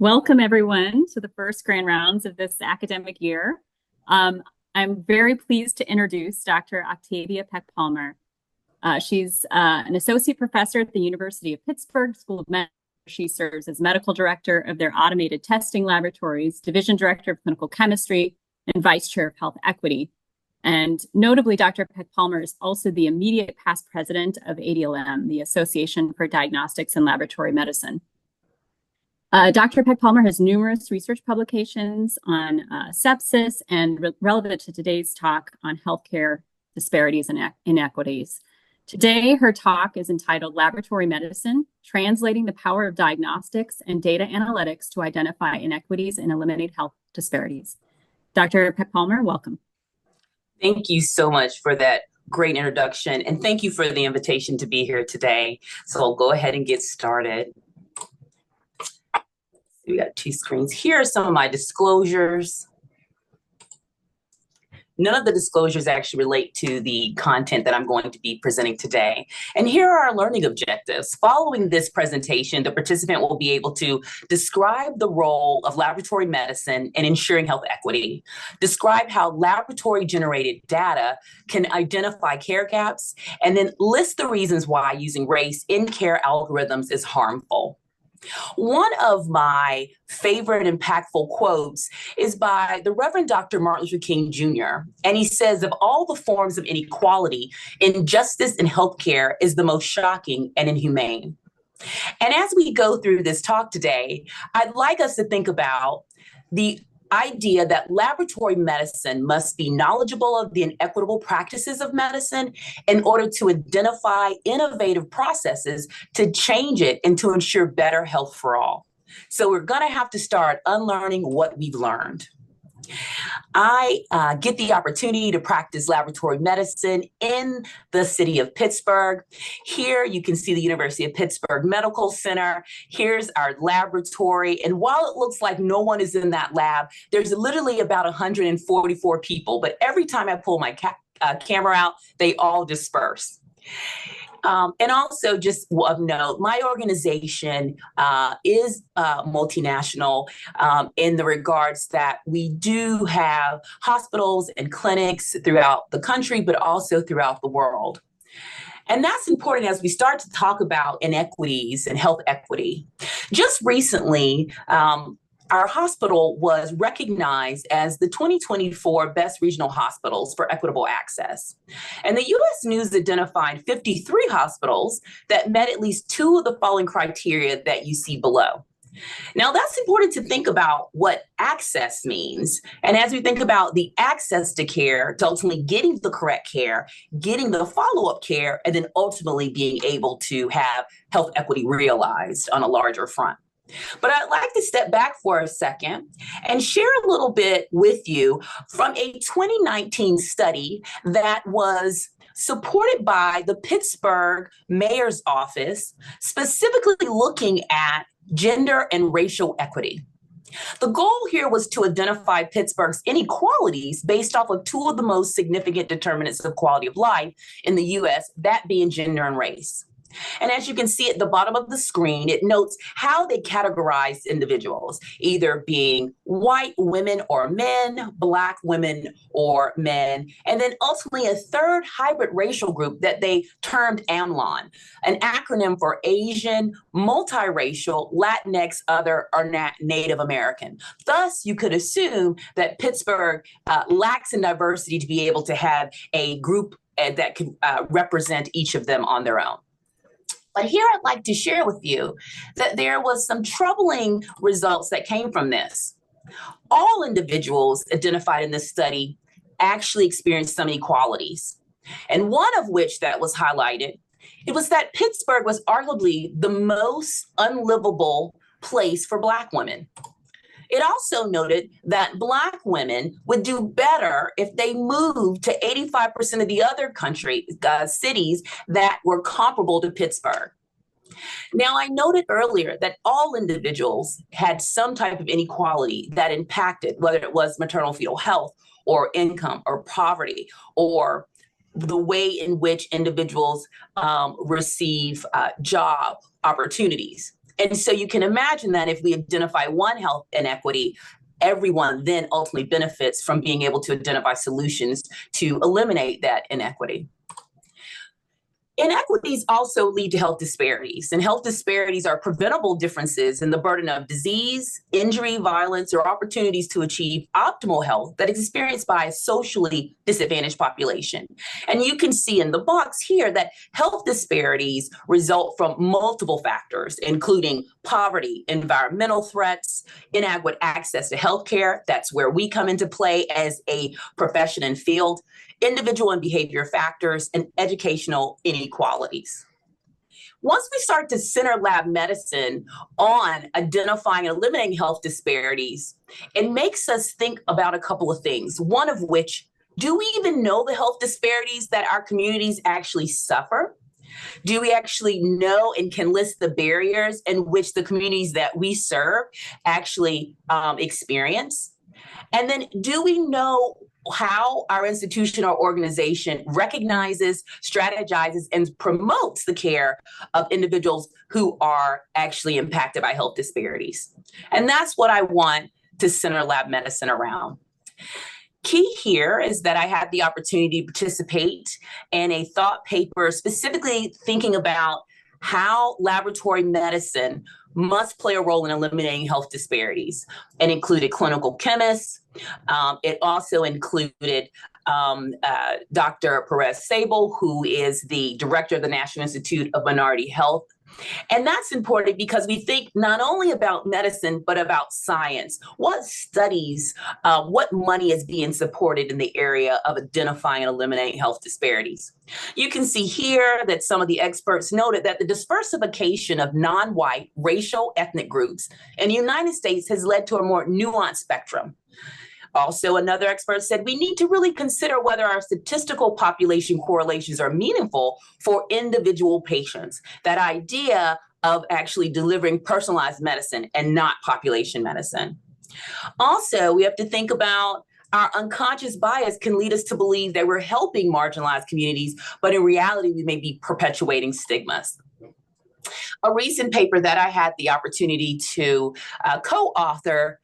Welcome, everyone, to the first grand rounds of this academic year. I'm very pleased to introduce Dr. Octavia Peck-Palmer. She's an associate professor at the University of Pittsburgh School of Medicine. She serves as medical director of their automated testing laboratories, division director of clinical chemistry, and vice chair of health equity. And notably, Dr. Peck-Palmer is also the immediate past president of ADLM, the Association for Diagnostics and Laboratory Medicine. Dr. Peck-Palmer has numerous research publications on sepsis and relevant to today's talk on healthcare disparities and inequities. Today, her talk is entitled Laboratory Medicine, Translating the Power of Diagnostics and Data Analytics to Identify Inequities and Eliminate Health Disparities. Dr. Peck-Palmer, welcome. Thank you so much for that great introduction, and thank you for the invitation to be here today. So I'll go ahead and get started. We got two screens. Here are some of my disclosures. None of the disclosures actually relate to the content that I'm going to be presenting today. And here are our learning objectives. Following this presentation, the participant will be able to describe the role of laboratory medicine in ensuring health equity, describe how laboratory-generated data can identify care gaps, and then list the reasons why using race in care algorithms is harmful. One of my favorite impactful quotes is by the Reverend Dr. Martin Luther King Jr. And he says, of all the forms of inequality, injustice in healthcare is the most shocking and inhumane. And as we go through this talk today, I'd like us to think about the idea that laboratory medicine must be knowledgeable of the inequitable practices of medicine in order to identify innovative processes to change it and to ensure better health for all. So we're going to have to start unlearning what we've learned. I get the opportunity to practice laboratory medicine in the city of Pittsburgh. Here you can see the University of Pittsburgh Medical Center. Here's our laboratory. And while it looks like no one is in that lab, there's literally about 144 people. But every time I pull my camera out, they all disperse. And also, just of note, my organization is multinational in the regards that we do have hospitals and clinics throughout the country, but also throughout the world. And that's important as we start to talk about inequities and health equity. Just recently, our hospital was recognized as the 2024 Best Regional Hospitals for Equitable Access. And the U.S. News identified 53 hospitals that met at least two of the following criteria that you see below. Now, that's important to think about what access means. And as we think about the access to care, to ultimately getting the correct care, getting the follow-up care, and then ultimately being able to have health equity realized on a larger front. But I'd like to step back for a second and share a little bit with you from a 2019 study that was supported by the Pittsburgh Mayor's Office, specifically looking at gender and racial equity. The goal here was to identify Pittsburgh's inequalities based off of two of the most significant determinants of quality of life in the U.S., that being gender and race. And as you can see at the bottom of the screen, it notes how they categorize individuals, either being white women or men, Black women or men, and then ultimately a third hybrid racial group that they termed AMLON, an acronym for Asian, multiracial, Latinx, other, or Native American. Thus, you could assume that Pittsburgh lacks in diversity to be able to have a group that could represent each of them on their own. But here I'd like to share with you that there was some troubling results that came from this. All individuals identified in this study actually experienced some inequalities. And one of which that was highlighted, it was that Pittsburgh was arguably the most unlivable place for Black women. It also noted that Black women would do better if they moved to 85% of the other cities that were comparable to Pittsburgh. Now, I noted earlier that all individuals had some type of inequality that impacted, whether it was maternal fetal health or income or poverty or the way in which individuals receive job opportunities. And so you can imagine that if we identify one health inequity, everyone then ultimately benefits from being able to identify solutions to eliminate that inequity. Inequities also lead to health disparities, and health disparities are preventable differences in the burden of disease, injury, violence, or opportunities to achieve optimal health that is experienced by a socially disadvantaged population. And you can see in the box here that health disparities result from multiple factors, including poverty, environmental threats, inadequate access to healthcare. That's where we come into play as a profession and field, individual and behavior factors, and educational inequalities. Once we start to center lab medicine on identifying and eliminating health disparities, it makes us think about a couple of things. One of which, do we even know the health disparities that our communities actually suffer? Do we actually know and can list the barriers in which the communities that we serve actually experience? And then do we know how our institution or organization recognizes, strategizes, and promotes the care of individuals who are actually impacted by health disparities? And that's what I want to center lab medicine around. Key here is that I had the opportunity to participate in a thought paper specifically thinking about how laboratory medicine must play a role in eliminating health disparities, and included clinical chemists. It also included Dr. Perez Sable, who is the director of the National Institute of Minority Health. And that's important because we think not only about medicine, but about science. What studies, what money is being supported in the area of identifying and eliminating health disparities? You can see here that some of the experts noted that the diversification of non-white racial ethnic groups in the United States has led to a more nuanced spectrum. Also, another expert said we need to really consider whether our statistical population correlations are meaningful for individual patients. That idea of actually delivering personalized medicine and not population medicine. Also, we have to think about our unconscious bias can lead us to believe that we're helping marginalized communities, but in reality, we may be perpetuating stigmas. A recent paper that I had the opportunity to co-author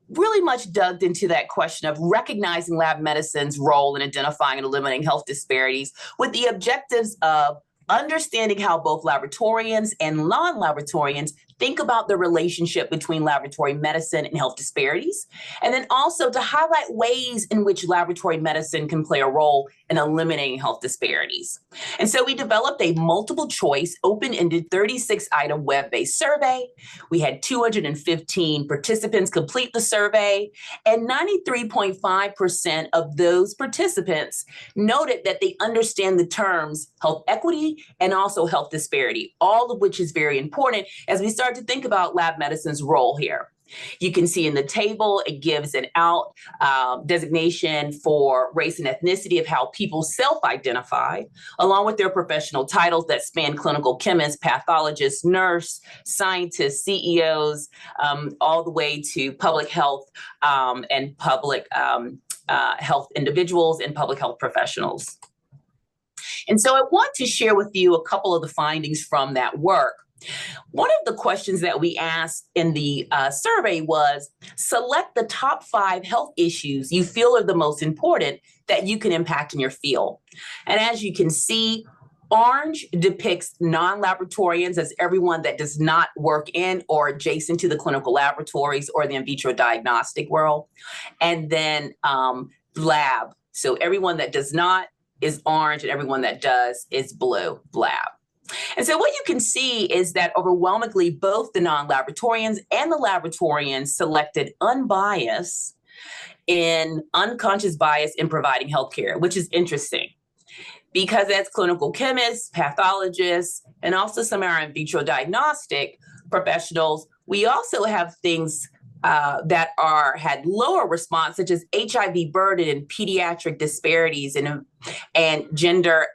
really much dug into that question of recognizing lab medicine's role in identifying and eliminating health disparities with the objectives of understanding how both laboratorians and non-laboratorians think about the relationship between laboratory medicine and health disparities, and then also to highlight ways in which laboratory medicine can play a role in eliminating health disparities. And so we developed a multiple choice, open-ended 36-item web-based survey. We had 215 participants complete the survey, and 93.5% of those participants noted that they understand the terms health equity and also health disparity, all of which is very important as we start to think about lab medicine's role here. You can see in the table, it gives an out designation for race and ethnicity of how people self-identify, along with their professional titles that span clinical chemists, pathologists, nurse, scientists, CEOs, all the way to public health and public health individuals and public health professionals. And so I want to share with you a couple of the findings from that work. One of the questions that we asked in the survey was, select the top 5 health issues you feel are the most important that you can impact in your field. And as you can see, orange depicts non-laboratorians as everyone that does not work in or adjacent to the clinical laboratories or the in vitro diagnostic world. And then lab, so everyone that does not is orange and everyone that does is blue, lab. And so what you can see is that overwhelmingly both the non-laboratorians and the laboratorians selected unbiased in unconscious bias in providing healthcare, which is interesting because as clinical chemists, pathologists, and also some of our in vitro diagnostic professionals, we also have things that had lower response, such as HIV burden and pediatric disparities and gender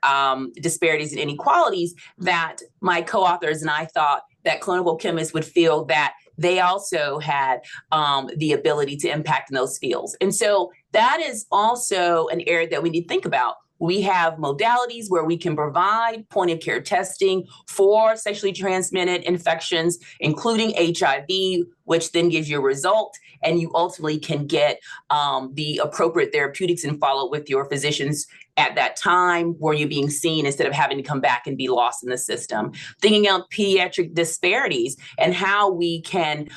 disparities and inequalities, that my co-authors and I thought that clinical chemists would feel that they also had the ability to impact in those fields. And so that is also an area that we need to think about. We have modalities where we can provide point of care testing for sexually transmitted infections, including HIV, which then gives you a result, and you ultimately can get the appropriate therapeutics and follow with your physicians at that time where you're being seen instead of having to come back and be lost in the system. Thinking out pediatric disparities and how we can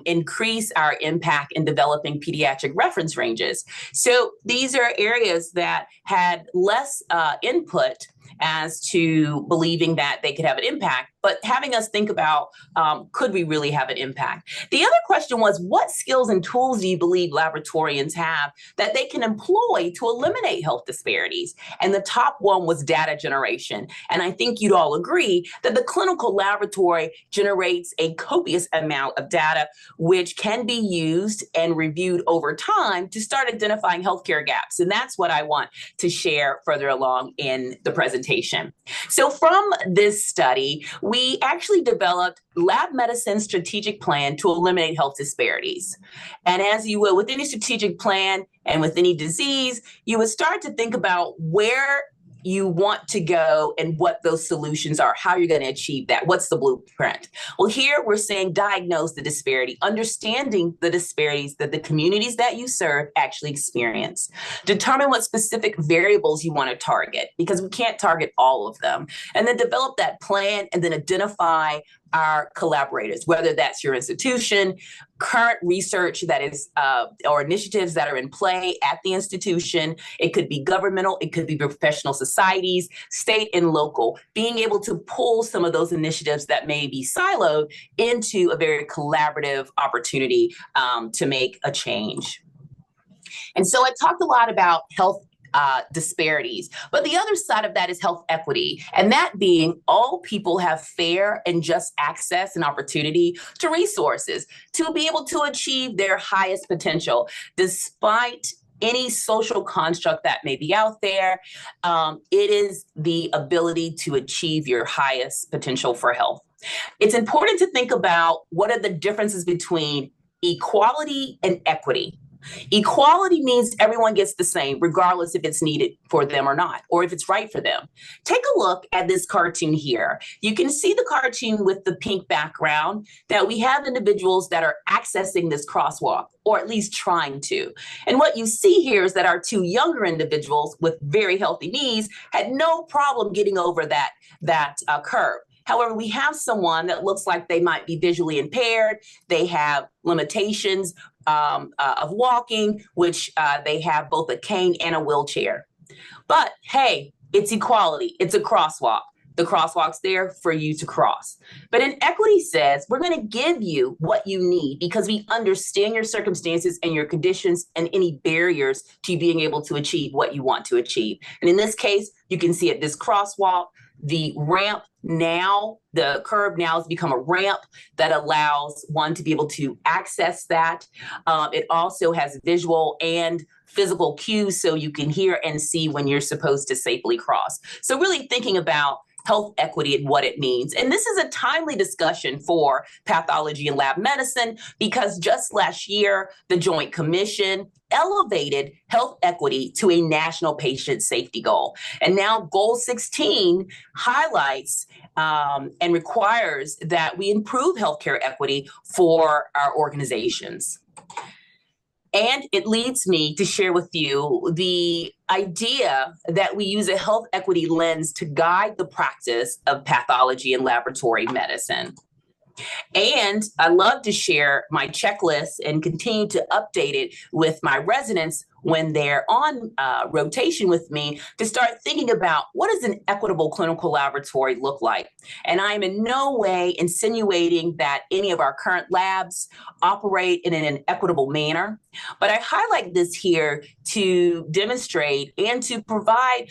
increase our impact in developing pediatric reference ranges. So these are areas that had less input as to believing that they could have an impact, but having us think about, could we really have an impact? The other question was, what skills and tools do you believe laboratorians have that they can employ to eliminate health disparities? And the top one was data generation. And I think you'd all agree that the clinical laboratory generates a copious amount of data, which can be used and reviewed over time to start identifying healthcare gaps. And that's what I want to share further along in the presentation. So from this study, we actually developed lab medicine strategic plan to eliminate health disparities. And as you will with any strategic plan and with any disease, you would start to think about where you want to go and what those solutions are, how you're going to achieve that. What's the blueprint? Well, here we're saying diagnose the disparity, understanding the disparities that the communities that you serve actually experience. Determine what specific variables you want to target, because we can't target all of them. And then develop that plan and then identify our collaborators, whether that's your institution, current research that is, or initiatives that are in play at the institution. It could be governmental, it could be professional societies, state and local, being able to pull some of those initiatives that may be siloed into a very collaborative opportunity to make a change. And so I talked a lot about health disparities. But the other side of that is health equity, and that being all people have fair and just access and opportunity to resources to be able to achieve their highest potential, despite any social construct that may be out there. It is the ability to achieve your highest potential for health. It's important to think about what are the differences between equality and equity. Equality means everyone gets the same, regardless if it's needed for them or not, or if it's right for them. Take a look at this cartoon here. You can see the cartoon with the pink background that we have individuals that are accessing this crosswalk, or at least trying to. And what you see here is that our two younger individuals with very healthy knees had no problem getting over that curve. However, we have someone that looks like they might be visually impaired. They have limitations of walking, which they have both a cane and a wheelchair. But hey, it's equality. It's a crosswalk. The crosswalk's there for you to cross. But inequity says we're going to give you what you need because we understand your circumstances and your conditions and any barriers to being able to achieve what you want to achieve. And in this case, you can see at this crosswalk, the ramp now, the curb now has become a ramp that allows one to be able to access that. It also has visual and physical cues so you can hear and see when you're supposed to safely cross. So really thinking about health equity and what it means. And this is a timely discussion for pathology and lab medicine because just last year, the Joint Commission elevated health equity to a national patient safety goal. And now Goal 16 highlights and requires that we improve healthcare equity for our organizations. And it leads me to share with you the idea that we use a health equity lens to guide the practice of pathology and laboratory medicine. And I love to share my checklist and continue to update it with my residents when they're on rotation with me to start thinking about what does an equitable clinical laboratory look like? And I'm in no way insinuating that any of our current labs operate in an equitable manner, but I highlight this here to demonstrate and to provide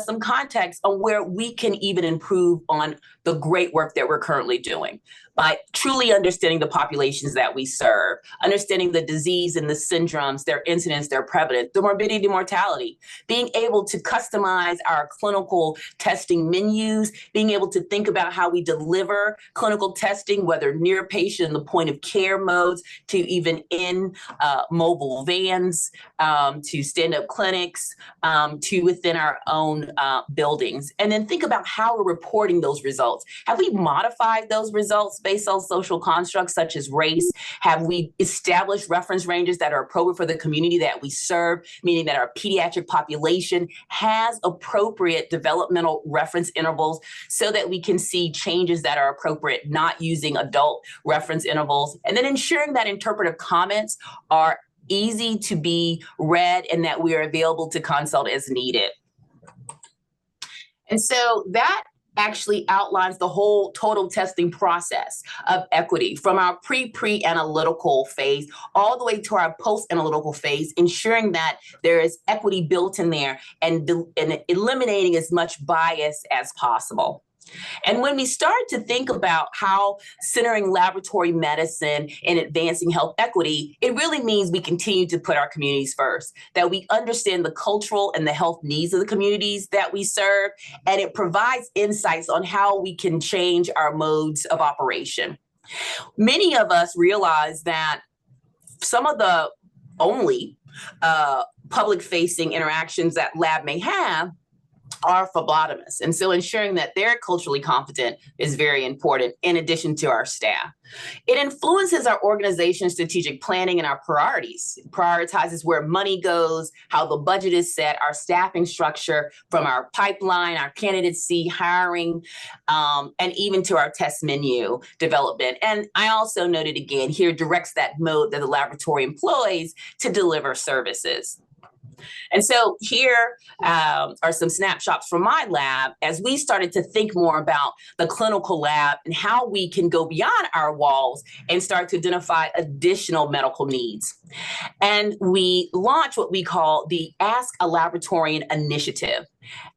some context on where we can even improve on the great work that we're currently doing by truly understanding the populations that we serve, understanding the disease and the syndromes, their incidence, their prevalence, important. The morbidity, mortality, being able to customize our clinical testing menus, being able to think about how we deliver clinical testing, whether near patient in the point of care modes, to even in mobile vans, to stand-up clinics, to within our own buildings. And then think about how we're reporting those results. Have we modified those results based on social constructs such as race? Have we established reference ranges that are appropriate for the community that we serve, meaning that our pediatric population has appropriate developmental reference intervals so that we can see changes that are appropriate, not using adult reference intervals, and then ensuring that interpretive comments are easy to be read and that we are available to consult as needed. And so that actually outlines the whole total testing process of equity from our pre-analytical phase all the way to our post-analytical phase, ensuring that there is equity built in there and eliminating as much bias as possible. And when we start to think about how centering laboratory medicine and advancing health equity, it really means we continue to put our communities first, that we understand the cultural and the health needs of the communities that we serve, and it provides insights on how we can change our modes of operation. Many of us realize that some of the only public-facing interactions that lab may have are phlebotomists. And so ensuring that they're culturally competent is very important in addition to our staff. It influences our organization's strategic planning and our priorities. It prioritizes where money goes, how the budget is set, our staffing structure, from our pipeline, our candidacy, hiring, and even to our test menu development. And I also noted again here directs that mode that the laboratory employs to deliver services. And so here are some snapshots from my lab as we started to think more about the clinical lab and how we can go beyond our walls and start to identify additional medical needs. And we launched what we call the Ask a Laboratorian initiative.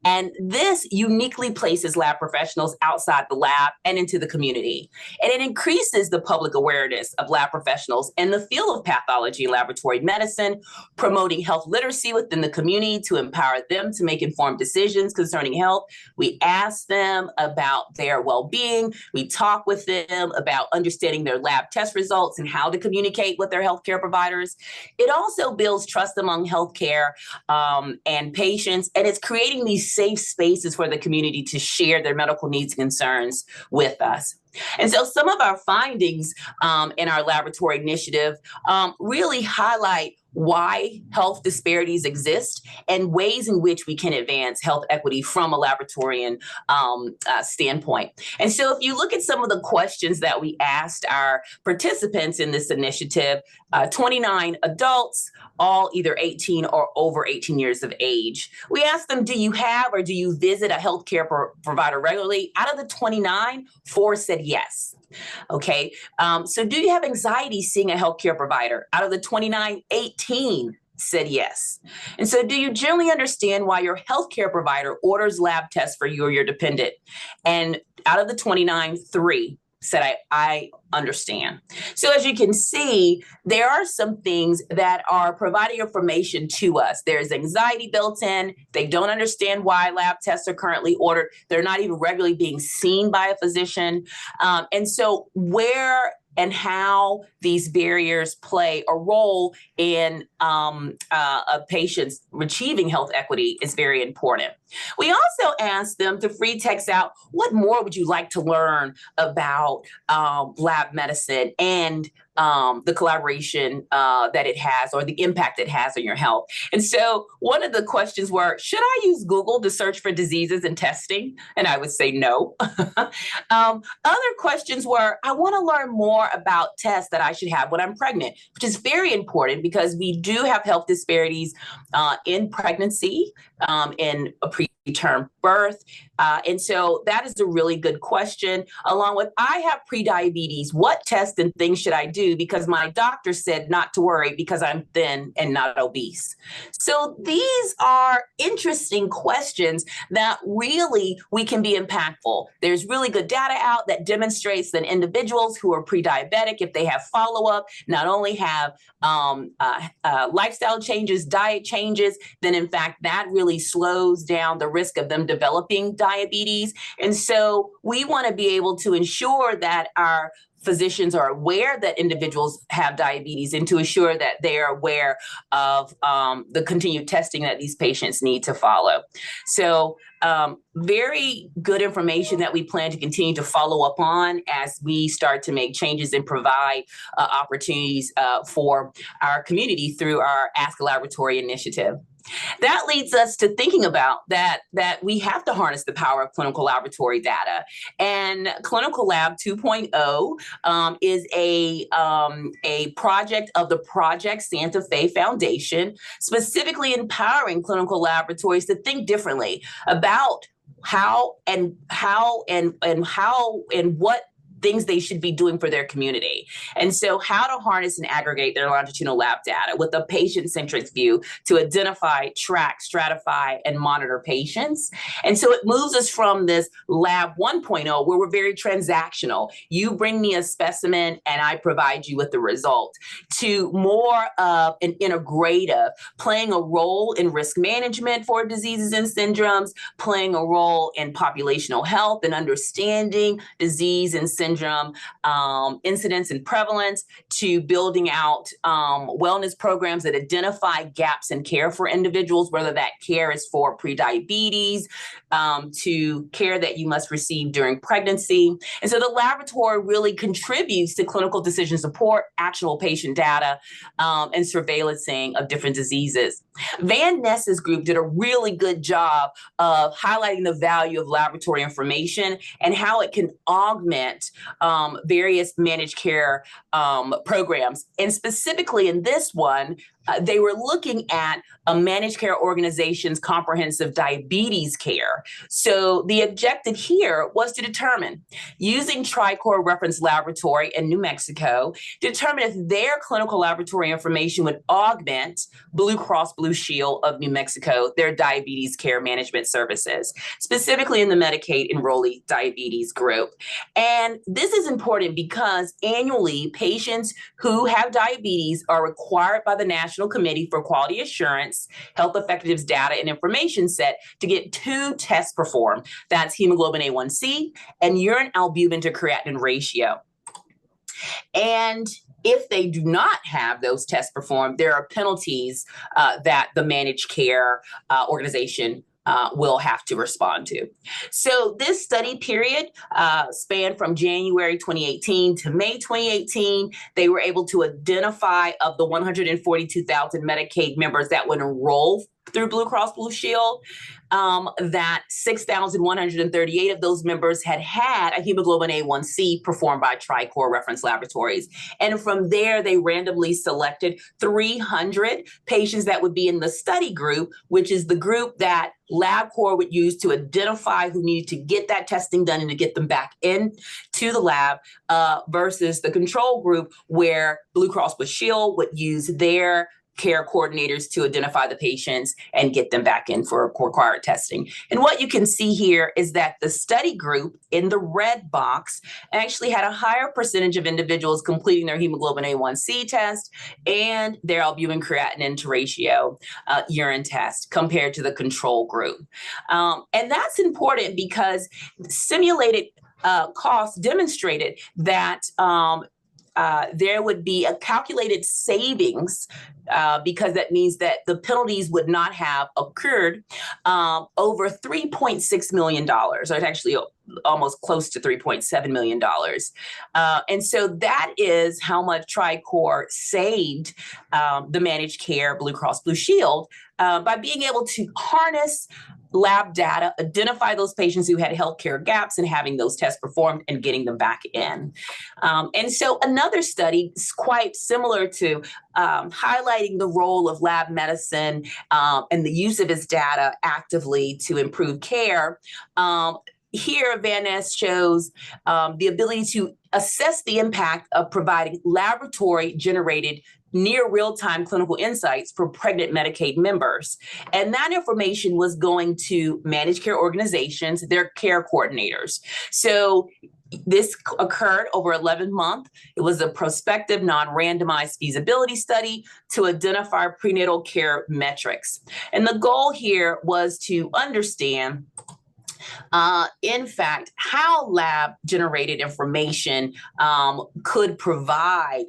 And this uniquely places lab professionals outside the lab and into the community. And it increases the public awareness of lab professionals in the field of pathology and laboratory medicine, promoting health literacy within the community to empower them to make informed decisions concerning health. We ask them about their well-being. We talk with them about understanding their lab test results and how to communicate with their healthcare providers. It also builds trust among healthcare and patients, and it's creating these safe spaces for the community to share their medical needs and concerns with us. And so some of our findings in our laboratory initiative really highlight why health disparities exist and ways in which we can advance health equity from a laboratorian standpoint. And so if you look at some of the questions that we asked our participants in this initiative, 29 adults, all either 18 or over 18 years of age. We asked them, do you have or do you visit a healthcare provider regularly? Out of the 29, 4 said yes. Okay, so do you have anxiety seeing a healthcare provider? Out of the 29, 18 said yes. And so do you generally understand why your healthcare provider orders lab tests for you or your dependent? And out of the 29, 3 said, I understand. So as you can see, there are some things that are providing information to us. There's anxiety built in. They don't understand why lab tests are currently ordered. They're not even regularly being seen by a physician. And so where and how these barriers play a role in patients achieving health equity is very important. We also asked them to free text out, what more would you like to learn about lab medicine and the collaboration that it has or the impact it has on your health. And so one of the questions were, should I use Google to search for diseases and testing? And I would say no. Other questions were, I want to learn more about tests that I should have when I'm pregnant, which is very important because we do have health disparities in pregnancy, in preterm birth? And so that is a really good question. Along with, I have prediabetes. What tests and things should I do? Because my doctor said not to worry because I'm thin and not obese. So these are interesting questions that really we can be impactful. There's really good data out that demonstrates that individuals who are pre-diabetic, if they have follow-up, not only have lifestyle changes, diet changes, then in fact that really slows down the risk of them developing diabetes. And so we want to be able to ensure that our physicians are aware that individuals have diabetes and to assure that they are aware of the continued testing that these patients need to follow. So very good information that we plan to continue to follow up on as we start to make changes and provide opportunities for our community through our Ask a Laboratory initiative. That leads us to thinking about that we have to harness the power of clinical laboratory data. And Clinical Lab 2.0 is a project of the Project Santa Fe Foundation, specifically empowering clinical laboratories to think differently about how and what things they should be doing for their community. And so how to harness and aggregate their longitudinal lab data with a patient-centric view to identify, track, stratify, and monitor patients. And so it moves us from this lab 1.0 where we're very transactional. You bring me a specimen and I provide you with the result, to more of an integrative, playing a role in risk management for diseases and syndromes, playing a role in populational health and understanding disease and syndrome incidence and prevalence, to building out wellness programs that identify gaps in care for individuals, whether that care is for prediabetes, to care that you must receive during pregnancy. And so the laboratory really contributes to clinical decision support, actionable patient data, and surveillancing of different diseases. Van Ness's group did a really good job of highlighting the value of laboratory information and how it can augment various managed care programs. And specifically in this one, they were looking at a managed care organization's comprehensive diabetes care. So the objective here was to determine, using TriCore Reference Laboratory in New Mexico, determine if their clinical laboratory information would augment Blue Cross Blue Shield of New Mexico, their diabetes care management services, specifically in the Medicaid enrollee diabetes group. And this is important because annually, patients who have diabetes are required by the National Committee for Quality Assurance, Health Effectiveness Data and Information Set to get 2 tests performed. That's hemoglobin A1C and urine albumin to creatinine ratio. And if they do not have those tests performed, there are penalties that the managed care organization will have to respond to. So this study period spanned from January 2018 to May 2018. They were able to identify, of the 142,000 Medicaid members that would enroll through Blue Cross Blue Shield, that 6,138 of those members had had a hemoglobin A1C performed by TriCore Reference Laboratories. And from there, they randomly selected 300 patients that would be in the study group, which is the group that LabCorp would use to identify who needed to get that testing done and to get them back in to the lab, versus the control group where Blue Cross Blue Shield would use their care coordinators to identify the patients and get them back in for required testing. And what you can see here is that the study group in the red box actually had a higher percentage of individuals completing their hemoglobin A1C test and their albumin creatinine to ratio urine test compared to the control group. And that's important because simulated costs demonstrated that there would be a calculated savings, because that means that the penalties would not have occurred, over $3.6 million, or it's actually almost close to $3.7 million. And so that is how much TriCore saved the managed care Blue Cross Blue Shield by being able to harness lab data, identify those patients who had healthcare gaps and having those tests performed and getting them back in. And so another study is quite similar to highlighting the role of lab medicine and the use of its data actively to improve care. Here, Van Ness shows the ability to assess the impact of providing laboratory-generated near real-time clinical insights for pregnant Medicaid members. And that information was going to managed care organizations, their care coordinators. So this occurred over 11 months. It was a prospective, non-randomized feasibility study to identify prenatal care metrics. And the goal here was to understand in fact, how lab-generated information could provide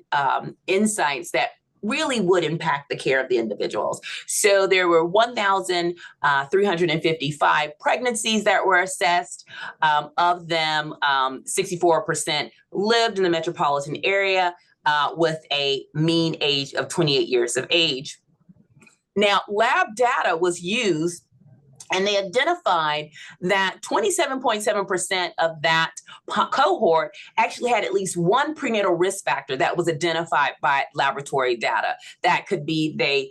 insights that really would impact the care of the individuals. So there were 1,355 pregnancies that were assessed. Of them, 64% lived in the metropolitan area with a mean age of 28 years of age. Now, lab data was used, and they identified that 27.7% of that cohort actually had at least one prenatal risk factor that was identified by laboratory data. That could be they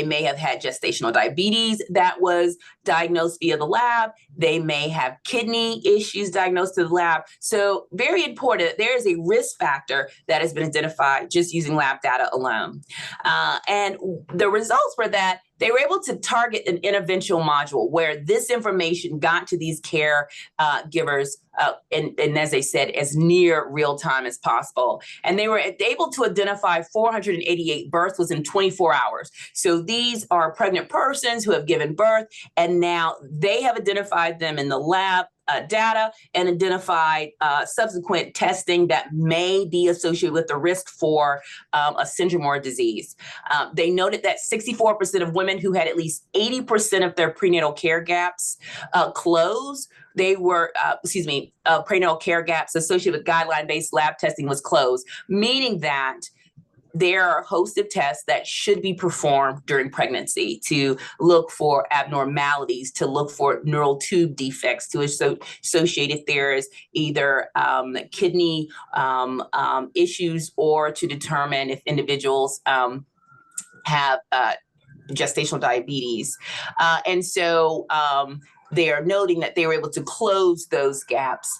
may have had gestational diabetes that was diagnosed via the lab. They may have kidney issues diagnosed to the lab. So very important, there is a risk factor that has been identified just using lab data alone. And the results were that they were able to target an interventional module where this information got to these care givers, and as I said, as near real time as possible. And they were able to identify 488 births within 24 hours. So these are pregnant persons who have given birth, and now they have identified them in the lab data and identified subsequent testing that may be associated with the risk for a syndrome or a disease. They noted that 64% of women who had at least 80% of their prenatal care gaps closed. They were, prenatal care gaps associated with guideline-based lab testing was closed, meaning that there are a host of tests that should be performed during pregnancy to look for abnormalities, to look for neural tube defects, to associate if there is either kidney issues, or to determine if individuals have gestational diabetes. And so they are noting that they were able to close those gaps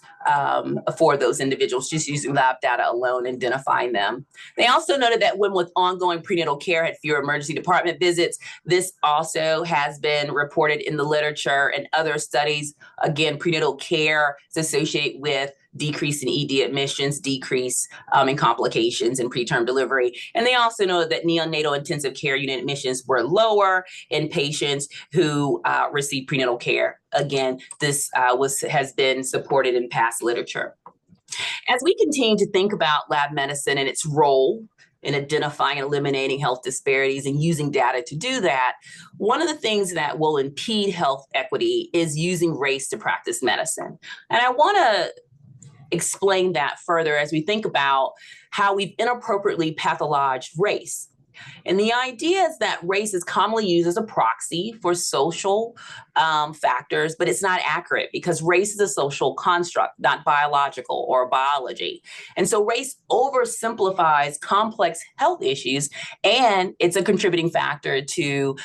for those individuals just using lab data alone, identifying them. They also noted that women with ongoing prenatal care had fewer emergency department visits. This also has been reported in the literature and other studies. Again, prenatal care is associated with decrease in ED admissions, decrease in complications in preterm delivery. And they also know that neonatal intensive care unit admissions were lower in patients who received prenatal care. Again, this has been supported in past literature. As we continue to think about lab medicine and its role in identifying and eliminating health disparities and using data to do that, one of the things that will impede health equity is using race to practice medicine. And I want to explain that further as we think about how we've inappropriately pathologized race. And the idea is that race is commonly used as a proxy for social factors, but it's not accurate because race is a social construct, not biological or biology. And so race oversimplifies complex health issues, and it's a contributing factor to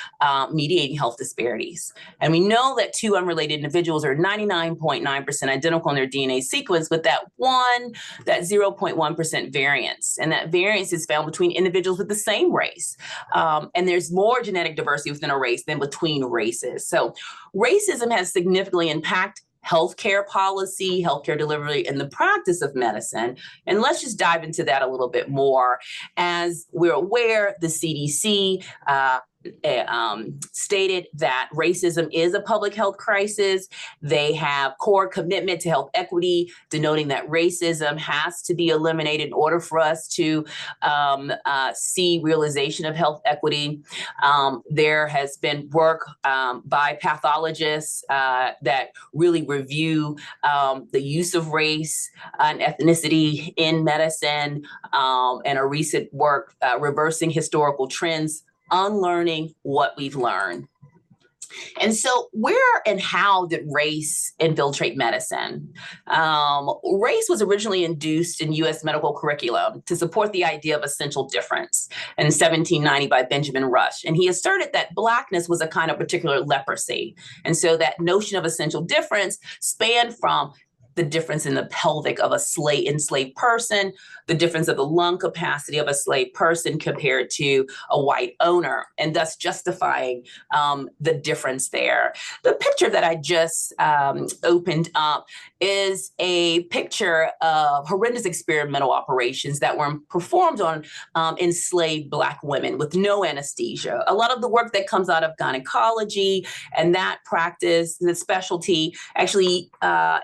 mediating health disparities. And we know that two unrelated individuals are 99.9% identical in their DNA sequence, but that 0.1% variance. And that variance is found between individuals with the same race. And there's more genetic diversity within a race than between races. So racism has significantly impacted healthcare policy, healthcare delivery, and the practice of medicine. And let's just dive into that a little bit more. As we're aware, the CDC stated that racism is a public health crisis. They have core commitment to health equity, denoting that racism has to be eliminated in order for us to see realization of health equity. There has been work by pathologists that really review the use of race and ethnicity in medicine, and a recent work reversing historical trends, unlearning what we've learned. And so where and how did race infiltrate medicine? Race was originally induced in U.S. medical curriculum to support the idea of essential difference in 1790 by Benjamin Rush. And he asserted that Blackness was a kind of particular leprosy. And so that notion of essential difference spanned from the difference in the pelvic of a enslaved person, the difference of the lung capacity of a slave person compared to a white owner, and thus justifying the difference there. The picture that I just opened up is a picture of horrendous experimental operations that were performed on enslaved Black women with no anesthesia. A lot of the work that comes out of gynecology and that practice, the specialty, actually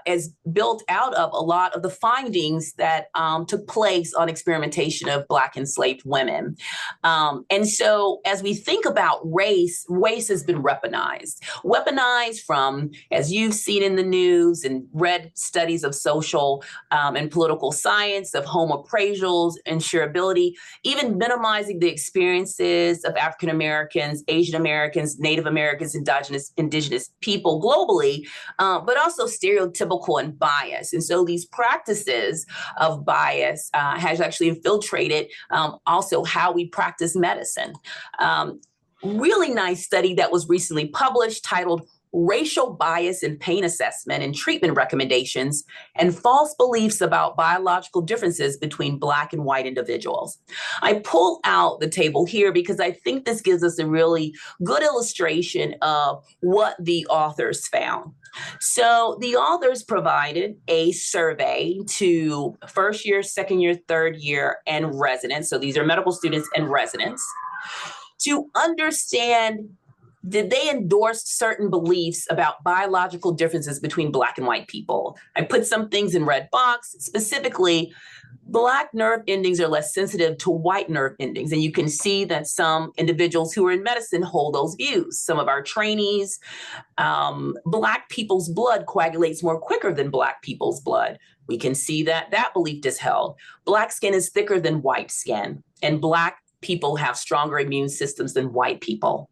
is built out of a lot of the findings that took place on experimentation of Black enslaved women. And so as we think about race has been weaponized from, as you've seen in the news and read studies of social and political science, of home appraisals, insurability, even minimizing the experiences of African Americans, Asian Americans, Native Americans, indigenous people globally, but also stereotypical and bias. And so these practices of bias has actually infiltrated also how we practice medicine. Really nice study that was recently published titled Racial Bias in Pain Assessment and Treatment Recommendations and False Beliefs About Biological Differences Between Black and White Individuals. I pull out the table here because I think this gives us a really good illustration of what the authors found. So the authors provided a survey to first year, second year, third year, and residents. So these are medical students and residents to understand, did they endorse certain beliefs about biological differences between Black and white people? I put some things in red box, specifically Black nerve endings are less sensitive to white nerve endings. And you can see that some individuals who are in medicine hold those views. Some of our trainees, Black people's blood coagulates more quicker than Black people's blood. We can see that that belief is held. Black skin is thicker than white skin, and Black people have stronger immune systems than white people.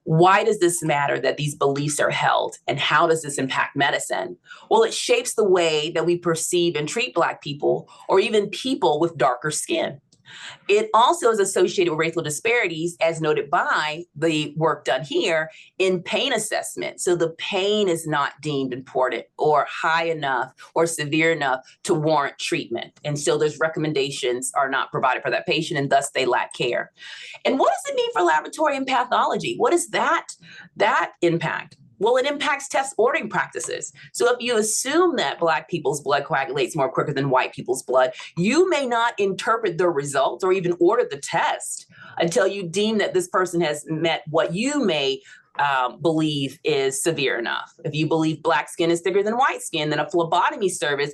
Why does this matter that these beliefs are held, and how does this impact medicine? Well, it shapes the way that we perceive and treat Black people, or even people with darker skin. It also is associated with racial disparities, as noted by the work done here in pain assessment. So the pain is not deemed important or high enough or severe enough to warrant treatment. And so those recommendations are not provided for that patient, and thus they lack care. And what does it mean for laboratory and pathology? What is that impact? Well, it impacts test ordering practices. So if you assume that Black people's blood coagulates more quicker than white people's blood, you may not interpret the results or even order the test until you deem that this person has met what you may believe is severe enough. If you believe Black skin is thicker than white skin, then a phlebotomy service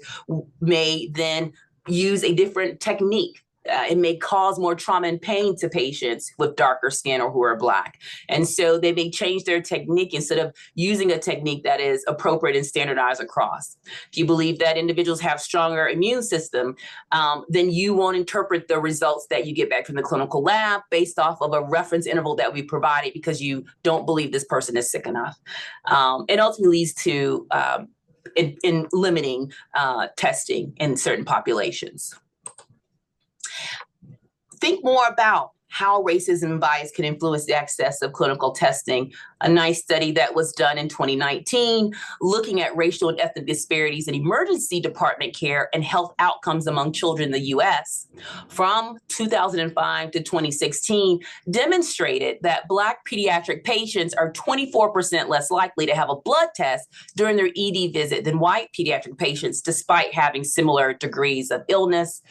may then use a different technique. It may cause more trauma and pain to patients with darker skin or who are Black. And so they may change their technique instead of using a technique that is appropriate and standardized across. If you believe that individuals have stronger immune system, then you won't interpret the results that you get back from the clinical lab based off of a reference interval that we provided because you don't believe this person is sick enough. It ultimately leads to in limiting testing in certain populations. Think more about how racism and bias can influence the access of clinical testing. A nice study that was done in 2019, looking at racial and ethnic disparities in emergency department care and health outcomes among children in the US from 2005 to 2016, demonstrated that Black pediatric patients are 24% less likely to have a blood test during their ED visit than white pediatric patients, despite having similar degrees of illness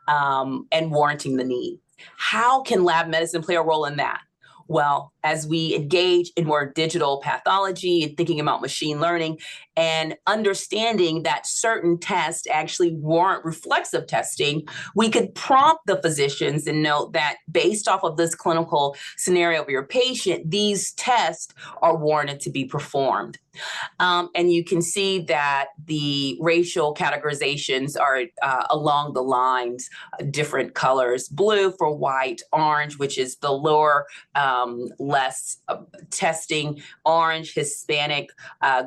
and warranting the need. How can lab medicine play a role in that? Well, as we engage in more digital pathology and thinking about machine learning and understanding that certain tests actually warrant reflexive testing, we could prompt the physicians and note that based off of this clinical scenario of your patient, these tests are warranted to be performed. And you can see that the racial categorizations are along the lines, different colors: blue for white, orange, which is the lower, less testing, orange, Hispanic,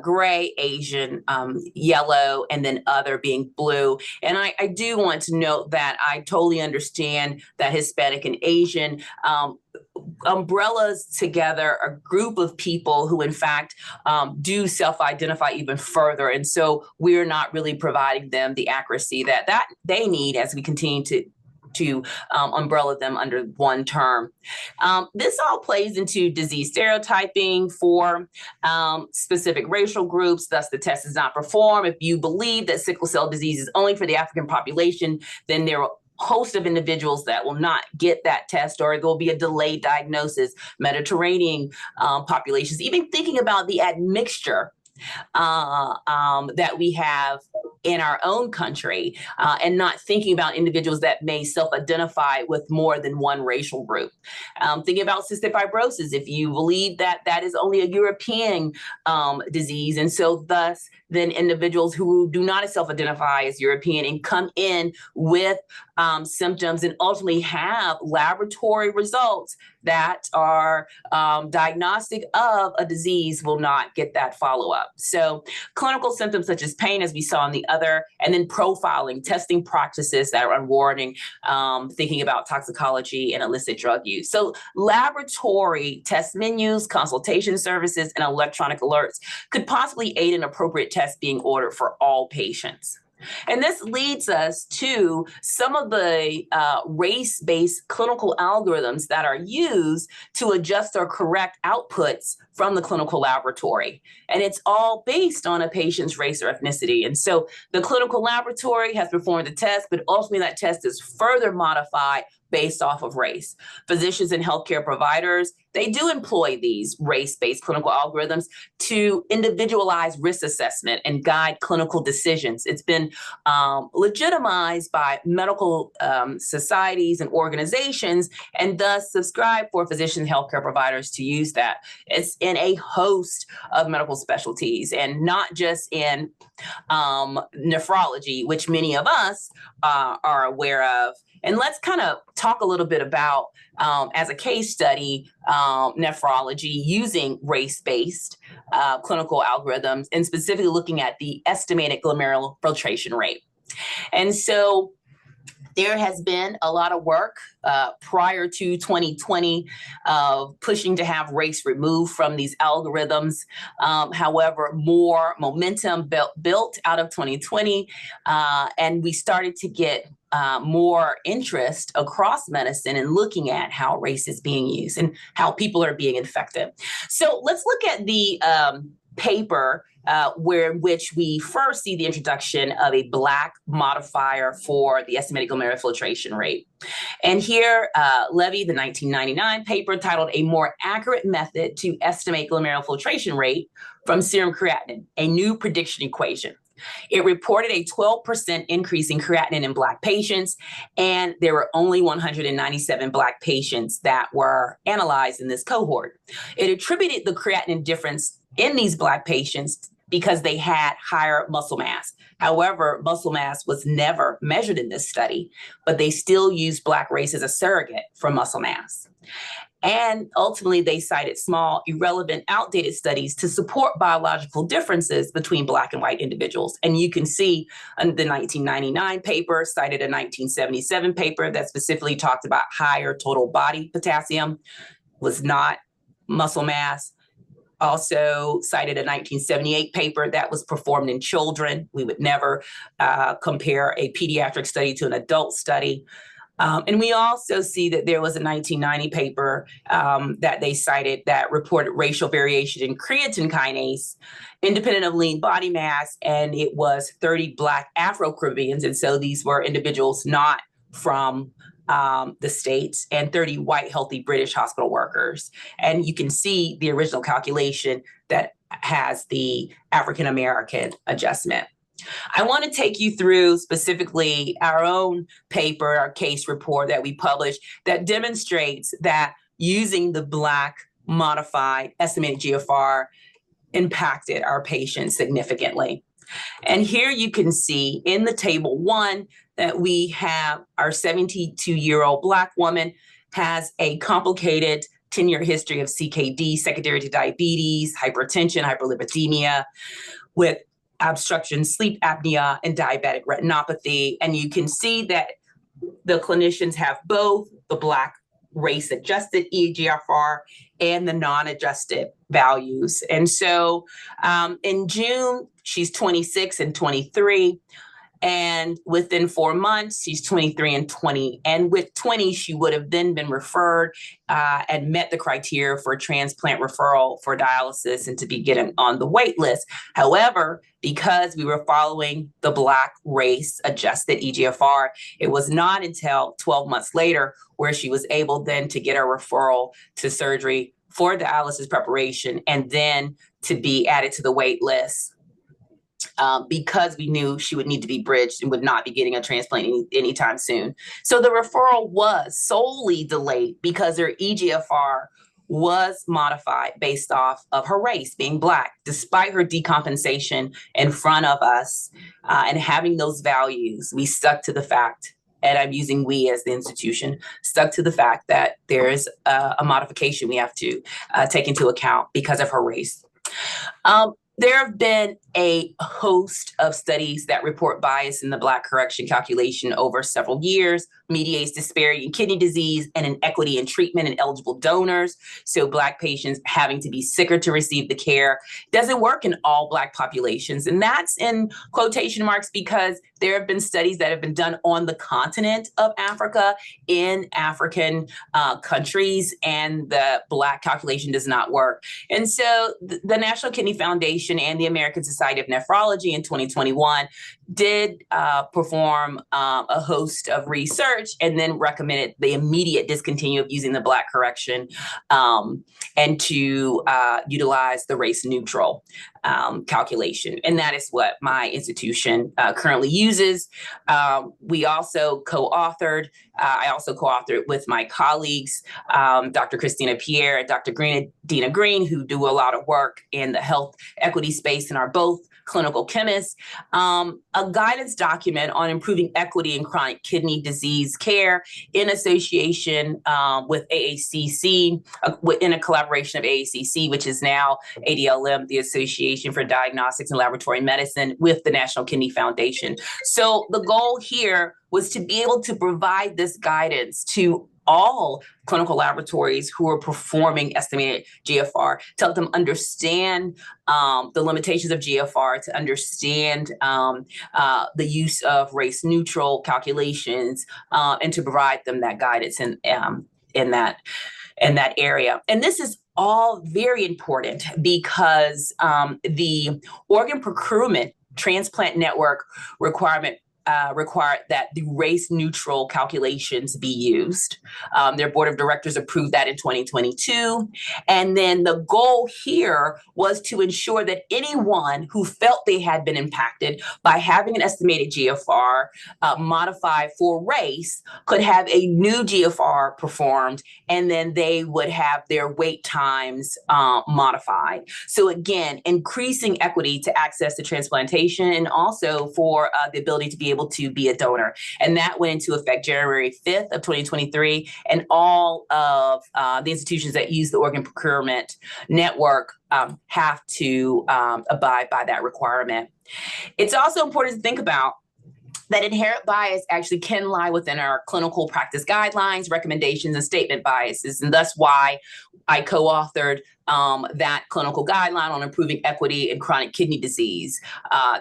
gray, Asian, yellow, and then other being blue. And I do want to note that I totally understand that Hispanic and Asian umbrellas together a group of people who, in fact, do self-identify even further. And so we're not really providing them the accuracy that they need as we continue to umbrella them under one term. This all plays into disease stereotyping for specific racial groups. Thus, the test is not performed. If you believe that sickle cell disease is only for the African population, then there are host of individuals that will not get that test, or there will be a delayed diagnosis. Mediterranean populations, even thinking about the admixture that we have in our own country, and not thinking about individuals that may self-identify with more than one racial group. Thinking about cystic fibrosis, if you believe that that is only a European disease, and so thus then individuals who do not self-identify as European and come in with symptoms and ultimately have laboratory results that are diagnostic of a disease will not get that follow-up. So clinical symptoms such as pain, as we saw in the other, and then profiling, testing practices that are unwarranting, thinking about toxicology and illicit drug use. So laboratory test menus, consultation services, and electronic alerts could possibly aid in appropriate tests being ordered for all patients. And this leads us to some of the race-based clinical algorithms that are used to adjust or correct outputs from the clinical laboratory. And it's all based on a patient's race or ethnicity. And so the clinical laboratory has performed the test, but ultimately that test is further modified based off of race. Physicians and healthcare providers, they do employ these race-based clinical algorithms to individualize risk assessment and guide clinical decisions. It's been legitimized by medical societies and organizations, and thus subscribed for physicians and healthcare providers to use that. It's in a host of medical specialties, and not just in nephrology, which many of us are aware of. And let's kind of talk a little bit about, as a case study, nephrology using race-based clinical algorithms, and specifically looking at the estimated glomerular filtration rate. And so there has been a lot of work prior to 2020 of pushing to have race removed from these algorithms. However, more momentum built out of 2020, and we started to get more interest across medicine in looking at how race is being used and how people are being infected. So let's look at the paper in which we first see the introduction of a Black modifier for the estimated glomerular filtration rate. And here, Levy, the 1999 paper titled "A More Accurate Method to Estimate Glomerular Filtration Rate from Serum Creatinine, a New Prediction Equation." It reported a 12% increase in creatinine in Black patients, and there were only 197 Black patients that were analyzed in this cohort. It attributed the creatinine difference in these Black patients because they had higher muscle mass. However, muscle mass was never measured in this study, but they still used Black race as a surrogate for muscle mass. And ultimately, they cited small, irrelevant, outdated studies to support biological differences between Black and white individuals. And you can see the 1999 paper cited a 1977 paper that specifically talked about higher total body potassium, was not muscle mass. Also cited a 1978 paper that was performed in children. We would never compare a pediatric study to an adult study. And we also see that there was a 1990 paper that they cited that reported racial variation in creatine kinase, independent of lean body mass, and it was 30 Black Afro-Caribbeans. And so these were individuals not from the States, and 30 white, healthy British hospital workers. And you can see the original calculation that has the African-American adjustment. I want to take you through specifically our own paper, our case report that we published that demonstrates that using the Black modified estimated GFR impacted our patients significantly. And here you can see in the table 1 that we have our 72-year-old Black woman has a complicated 10-year history of CKD, secondary to diabetes, hypertension, hyperlipidemia, with obstruction, sleep apnea, and diabetic retinopathy. And you can see that the clinicians have both the Black race-adjusted eGFR and the non-adjusted values. And so in June, she's 26 and 23. And within 4 months, she's 23 and 20. And with 20, she would have then been referred and met the criteria for transplant referral for dialysis and to be getting on the wait list. However, because we were following the Black race adjusted eGFR, it was not until 12 months later where she was able then to get a referral to surgery for dialysis preparation and then to be added to the wait list. Because we knew she would need to be bridged and would not be getting a transplant anytime soon. So the referral was solely delayed because her eGFR was modified based off of her race, being Black, despite her decompensation in front of us and having those values. We stuck to the fact, and I'm using we as the institution, stuck to the fact that there is a modification we have to take into account because of her race. There have been a host of studies that report bias in the Black correction calculation over several years, mediates disparity in kidney disease and inequity in treatment and eligible donors. So Black patients having to be sicker to receive the care doesn't work in all Black populations. And that's in quotation marks because there have been studies that have been done on the continent of Africa in African countries, and the Black calculation does not work. And so the National Kidney Foundation and the American Society of Nephrology in 2021 did perform a host of research and then recommended the immediate discontinue of using the Black correction and to utilize the race neutral calculation. And that is what my institution currently uses. We also co-authored, I also co-authored with my colleagues, Dr. Christina Pierre and Dr. Dina Green, who do a lot of work in the health equity space and are both clinical chemists, a guidance document on improving equity in chronic kidney disease care in association with AACC, in a collaboration of AACC, which is now ADLM, the Association for Diagnostics and Laboratory Medicine, with the National Kidney Foundation. So the goal here was to be able to provide this guidance to all clinical laboratories who are performing estimated GFR, to help them understand the limitations of GFR, to understand the use of race neutral calculations, and to provide them that guidance in that area. And this is all very important because the organ procurement transplant network requirement required that the race neutral calculations be used. Their board of directors approved that in 2022. And then the goal here was to ensure that anyone who felt they had been impacted by having an estimated GFR modified for race could have a new GFR performed, and then they would have their wait times modified. So again, increasing equity to access to transplantation and also for the ability to be able to be a donor. And that went into effect January 5th of 2023. And all of the institutions that use the organ procurement network have to abide by that requirement. It's also important to think about that inherent bias actually can lie within our clinical practice guidelines, recommendations, and statement biases. And that's why I co-authored that clinical guideline on improving equity in chronic kidney disease